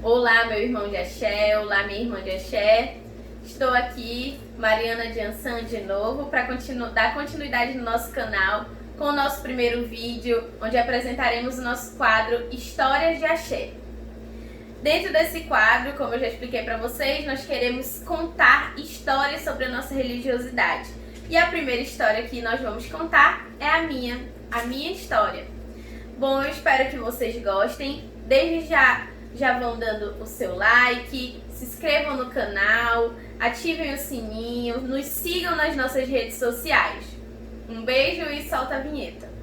Olá, meu irmão de axé, olá, minha irmã de axé. Estou aqui, Mariana de Ansan, de novo, para dar continuidade no nosso canal com o nosso primeiro vídeo, onde apresentaremos o nosso quadro Histórias de Axé. Dentro desse quadro, como eu já expliquei para vocês, nós queremos contar histórias sobre a nossa religiosidade. E a primeira história que nós vamos contar é a minha história. Bom, eu espero que vocês gostem. Desde já vão dando o seu like, se inscrevam no canal, ativem o sininho, nos sigam nas nossas redes sociais. Um beijo e solta a vinheta.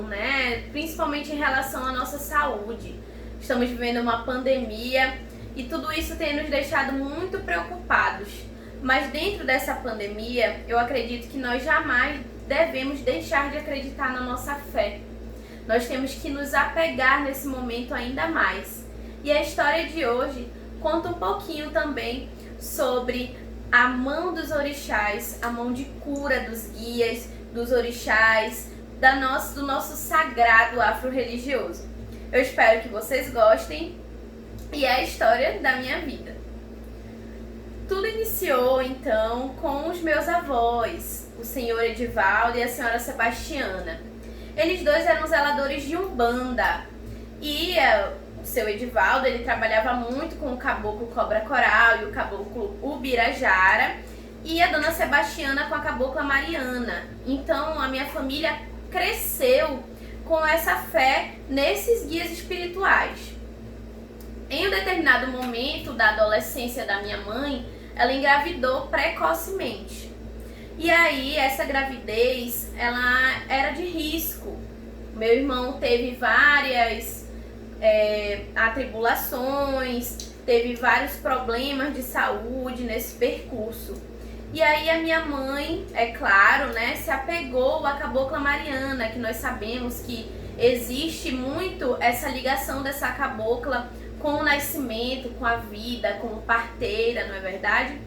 Né? Principalmente em relação à nossa saúde. Estamos vivendo uma pandemia e tudo isso tem nos deixado muito preocupados. Mas dentro dessa pandemia, eu acredito que nós jamais devemos deixar de acreditar na nossa fé. Nós temos que nos apegar nesse momento ainda mais. E a história de hoje conta um pouquinho também sobre a mão dos orixás, a mão de cura dos guias, dos orixás, do nosso sagrado afro-religioso. Eu espero que vocês gostem e é a história da minha vida. Tudo iniciou então com os meus avós, o senhor Edivaldo e a senhora Sebastiana. Eles dois eram zeladores de Umbanda e o seu Edivaldo ele trabalhava muito com o caboclo Cobra Coral e o caboclo Ubirajara e a dona Sebastiana com a cabocla Mariana. Então a minha família cresceu com essa fé nesses guias espirituais. Em um determinado momento da adolescência da minha mãe, ela engravidou precocemente. E aí essa gravidez, ela era de risco. Meu irmão teve várias atribulações, teve vários problemas de saúde nesse percurso. E aí a minha mãe, é claro, né, se apegou à cabocla Mariana, que nós sabemos que existe muito essa ligação dessa cabocla com o nascimento, com a vida, como parteira, não é verdade?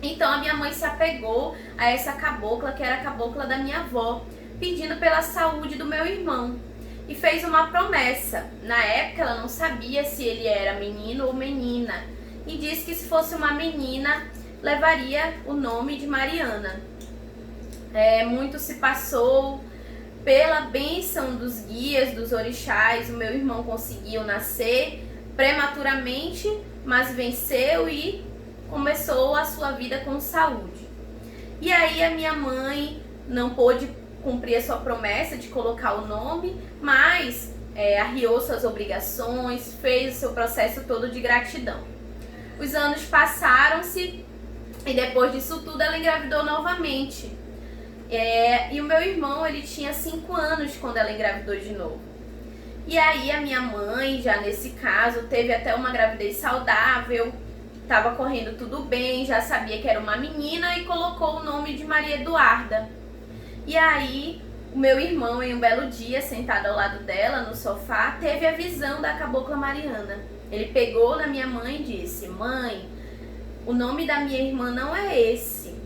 Então a minha mãe se apegou a essa cabocla, que era a cabocla da minha avó, pedindo pela saúde do meu irmão. E fez uma promessa. Na época ela não sabia se ele era menino ou menina. E disse que se fosse uma menina, levaria o nome de Mariana. Muito se passou. Pela bênção dos guias, dos orixás, o meu irmão conseguiu nascer prematuramente, mas venceu e começou a sua vida com saúde. E aí a minha mãe não pôde cumprir a sua promessa de colocar o nome, mas arriou suas obrigações, fez o seu processo todo de gratidão. Os anos passaram-se e depois disso tudo ela engravidou novamente. E o meu irmão, ele tinha 5 anos quando ela engravidou de novo. E aí a minha mãe, já nesse caso, teve até uma gravidez saudável, estava correndo tudo bem, já sabia que era uma menina e colocou o nome de Maria Eduarda. E aí o meu irmão, em um belo dia, sentado ao lado dela no sofá, teve a visão da cabocla Mariana. Ele pegou na minha mãe e disse: "Mãe, o nome da minha irmã não é esse."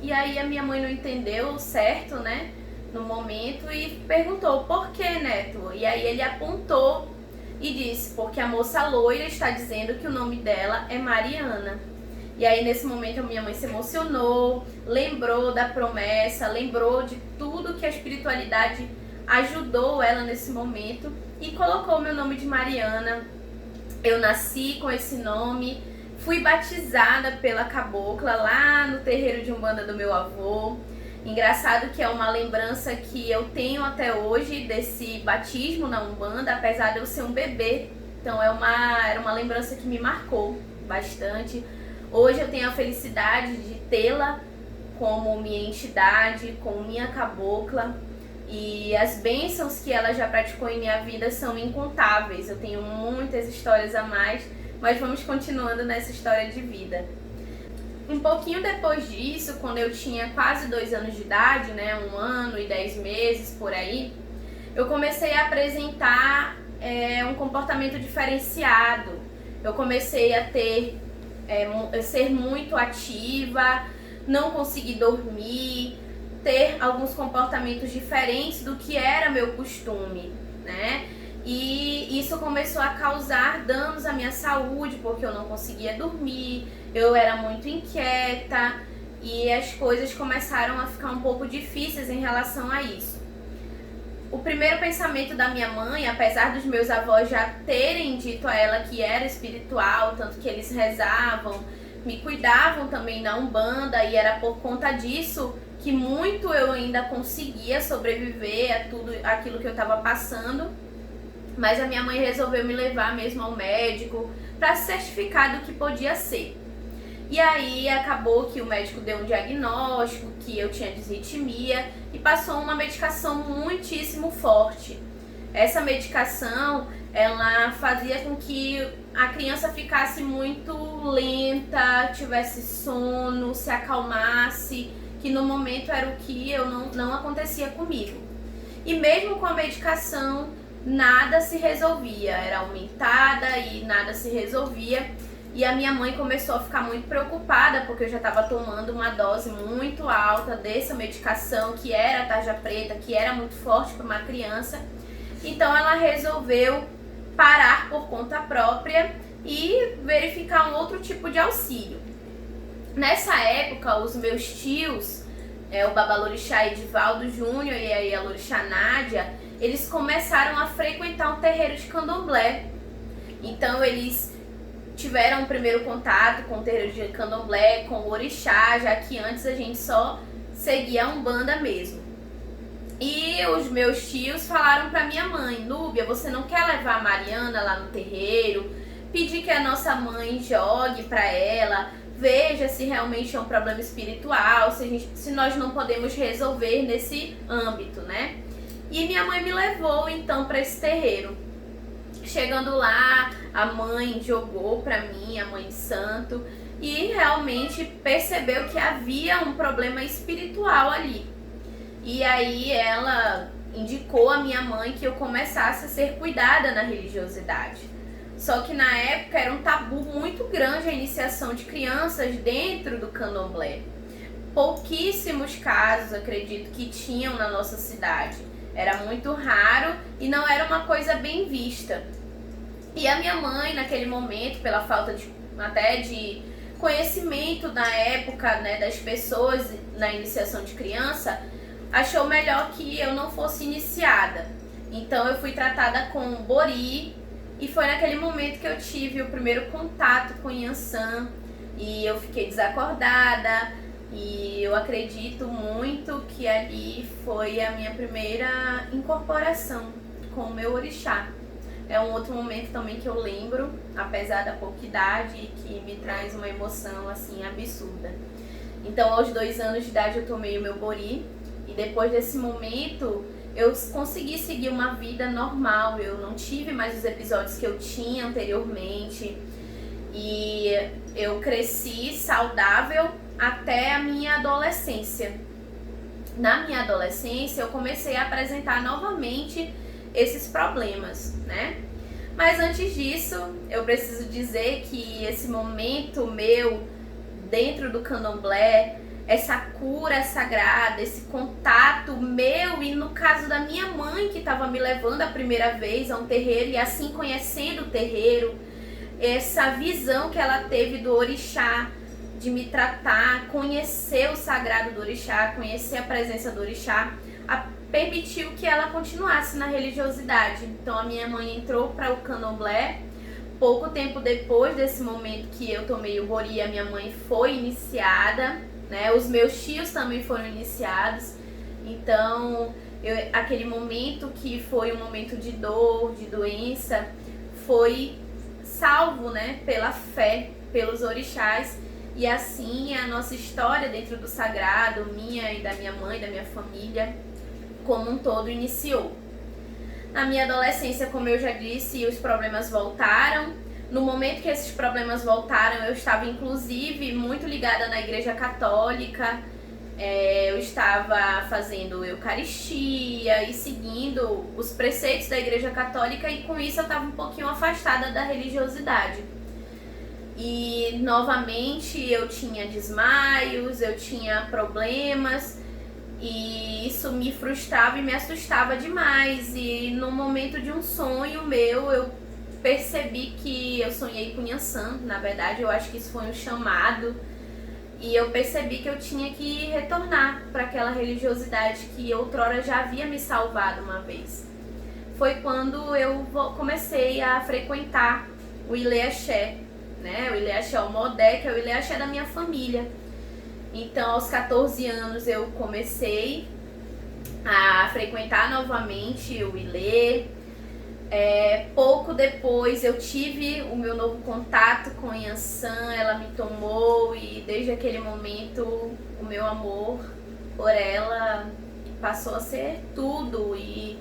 E aí a minha mãe não entendeu certo, né, no momento e perguntou: "Por que, neto?" E aí ele apontou e disse: "Porque a moça loira está dizendo que o nome dela é Mariana." E aí nesse momento a minha mãe se emocionou, lembrou da promessa, lembrou de tudo que a espiritualidade ajudou ela nesse momento e colocou o meu nome de Mariana. Eu nasci com esse nome. Fui batizada pela cabocla lá no terreiro de Umbanda do meu avô. Engraçado que é uma lembrança que eu tenho até hoje desse batismo na Umbanda, apesar de eu ser um bebê. Então era uma lembrança que me marcou bastante. Hoje eu tenho a felicidade de tê-la como minha entidade, como minha cabocla. E as bênçãos que ela já praticou em minha vida são incontáveis. Eu tenho muitas histórias a mais Mas vamos continuando nessa história de vida. Um pouquinho depois disso, quando eu tinha quase 2 anos de idade, né, 1 ano e 10 meses por aí, eu comecei a apresentar um comportamento diferenciado. Eu comecei a ser muito ativa, não conseguir dormir, ter alguns comportamentos diferentes do que era meu costume, né? E isso começou a causar danos à minha saúde, porque eu não conseguia dormir, eu era muito inquieta e as coisas começaram a ficar um pouco difíceis em relação a isso. O primeiro pensamento da minha mãe, apesar dos meus avós já terem dito a ela que era espiritual, tanto que eles rezavam, me cuidavam também na Umbanda, e era por conta disso que muito eu ainda conseguia sobreviver a tudo aquilo que eu estava passando, mas a minha mãe resolveu me levar mesmo ao médico para se certificar do que podia ser. E aí acabou que o médico deu um diagnóstico que eu tinha disritmia e passou uma medicação muitíssimo forte. Essa medicação, ela fazia com que a criança ficasse muito lenta, tivesse sono, se acalmasse, que no momento era o que não acontecia comigo. E mesmo com a medicação, nada se resolvia, era aumentada e nada se resolvia. E a minha mãe começou a ficar muito preocupada, porque eu já estava tomando uma dose muito alta dessa medicação, que era a tarja preta, que era muito forte para uma criança. Então ela resolveu parar por conta própria e verificar um outro tipo de auxílio. Nessa época, os meus tios, o Babalorixá Edivaldo Júnior e aí a Lorixá Nádia, eles começaram a frequentar um terreiro de candomblé. Então eles tiveram um primeiro contato com o terreiro de candomblé, com o orixá, já que antes a gente só seguia a Umbanda mesmo. E os meus tios falaram pra minha mãe: Núbia, você não quer levar a Mariana lá no terreiro? Pedir que a nossa mãe jogue pra ela, veja se realmente é um problema espiritual, se nós não podemos resolver nesse âmbito, né? E minha mãe me levou então pra esse terreiro. Chegando lá, a mãe jogou pra mim, a mãe de santo, e realmente percebeu que havia um problema espiritual ali. E aí ela indicou a minha mãe que eu começasse a ser cuidada na religiosidade. Só que na época era um tabu muito grande a iniciação de crianças dentro do candomblé. Pouquíssimos casos, acredito, que tinham na nossa cidade. Era muito raro e não era uma coisa bem vista. E a minha mãe, naquele momento, pela falta de conhecimento na época, né, das pessoas na iniciação de criança, achou melhor que eu não fosse iniciada. Então eu fui tratada com Bori e foi naquele momento que eu tive o primeiro contato com Yansan e eu fiquei desacordada. E eu acredito muito que ali foi a minha primeira incorporação com o meu orixá. É um outro momento também que eu lembro, apesar da pouca idade, que me traz uma emoção assim absurda. Então aos 2 anos de idade eu tomei o meu Bori e depois desse momento eu consegui seguir uma vida normal. Eu não tive mais os episódios que eu tinha anteriormente e eu cresci saudável até a minha adolescência. Na minha adolescência eu comecei a apresentar novamente esses problemas, né? Mas antes disso, eu preciso dizer que esse momento meu dentro do candomblé, essa cura sagrada, esse contato meu e no caso da minha mãe que estava me levando a primeira vez a um terreiro e assim conhecendo o terreiro, essa visão que ela teve do orixá, de me tratar, conhecer o sagrado do orixá, conhecer a presença do orixá, permitiu que ela continuasse na religiosidade. Então a minha mãe entrou para o candomblé. Pouco tempo depois desse momento que eu tomei o Bori, a minha mãe foi iniciada, né? Os meus tios também foram iniciados. Então aquele momento que foi um momento de dor, de doença, foi salvo, né, pela fé, pelos orixás. E assim a nossa história dentro do sagrado, minha e da minha mãe, da minha família, como um todo iniciou. Na minha adolescência, como eu já disse, os problemas voltaram, No momento que esses problemas voltaram, eu estava inclusive muito ligada na Igreja Católica. Eu estava fazendo Eucaristia e seguindo os preceitos da Igreja Católica, e com isso eu estava um pouquinho afastada da religiosidade. E novamente eu tinha desmaios, eu tinha problemas, e isso me frustrava e me assustava demais. E no momento de um sonho meu, eu percebi que eu sonhei com Yansan. Na verdade, eu acho que isso foi um chamado, e eu percebi que eu tinha que retornar para aquela religiosidade que outrora já havia me salvado uma vez. Foi quando eu comecei a frequentar o Ilê Axé, né? O Ilê Axé, o Modé, que é o Ilê Axé da minha família. Então, aos 14 anos, eu comecei a frequentar novamente o Ilê. Pouco depois eu tive o meu novo contato com Yansan, ela me tomou, e desde aquele momento o meu amor por ela passou a ser tudo, e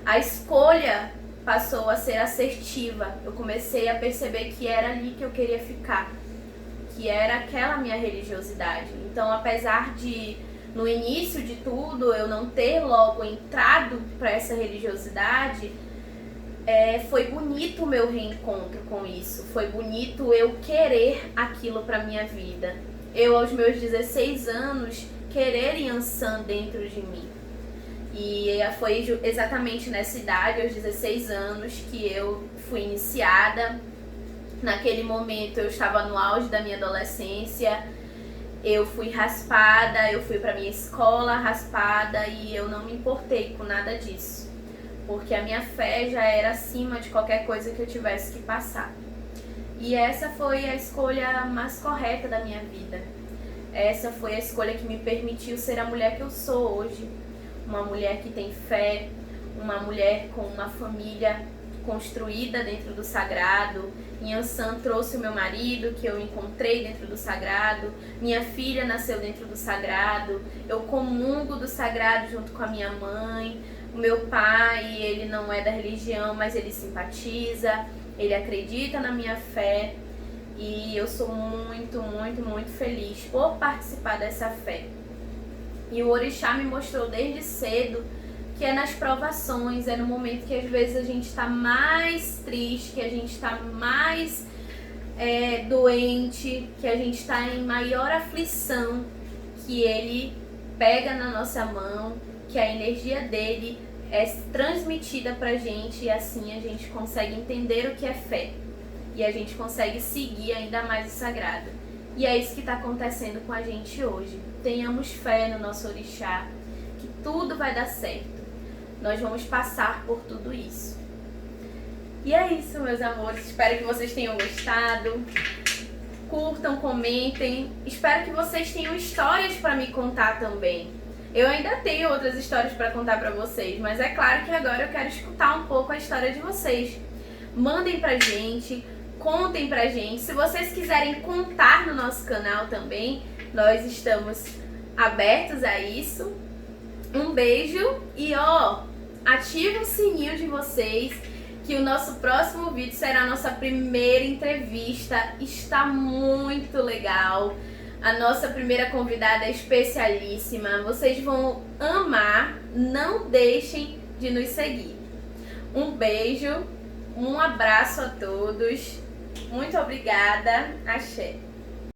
a escolha passou a ser assertiva. Eu comecei a perceber que era ali que eu queria ficar, que era aquela minha religiosidade. Então, apesar de no início de tudo eu não ter logo entrado para essa religiosidade, foi bonito o meu reencontro com isso. Foi bonito eu querer aquilo para minha vida. Eu, aos meus 16 anos, querer Yansan dentro de mim. E foi exatamente nessa idade, aos 16 anos, que eu fui iniciada. Naquele momento eu estava no auge da minha adolescência. Eu fui raspada, eu fui para minha escola raspada, e eu não me importei com nada disso, porque a minha fé já era acima de qualquer coisa que eu tivesse que passar. E essa foi a escolha mais correta da minha vida. Essa foi a escolha que me permitiu ser a mulher que eu sou hoje. Uma mulher que tem fé, uma mulher com uma família construída dentro do sagrado. Yansan trouxe o meu marido, que eu encontrei dentro do sagrado. Minha filha nasceu dentro do sagrado. Eu comungo do sagrado junto com a minha mãe. O meu pai, ele não é da religião, mas ele simpatiza, ele acredita na minha fé, e eu sou muito, muito, muito feliz por participar dessa fé. E o Orixá me mostrou desde cedo que é nas provações, é no momento que às vezes a gente está mais triste, que a gente está mais doente, que a gente está em maior aflição, que ele pega na nossa mão, que a energia dele é transmitida pra gente, e assim a gente consegue entender o que é fé, e a gente consegue seguir ainda mais o sagrado. E é isso que está acontecendo com a gente hoje. Tenhamos fé no nosso Orixá, que tudo vai dar certo. Nós vamos passar por tudo isso. E é isso, meus amores. Espero que vocês tenham gostado. Curtam, comentem. Espero que vocês tenham histórias para me contar também. Eu ainda tenho outras histórias para contar para vocês, mas é claro que agora eu quero escutar um pouco a história de vocês. Mandem pra gente, contem pra gente. Se vocês quiserem contar no nosso canal também, nós estamos abertos a isso. Um beijo e ativa o sininho de vocês, que o nosso próximo vídeo será a nossa primeira entrevista. Está muito legal. A nossa primeira convidada é especialíssima. Vocês vão amar. Não deixem de nos seguir. Um beijo, um abraço a todos. Muito obrigada. Axé.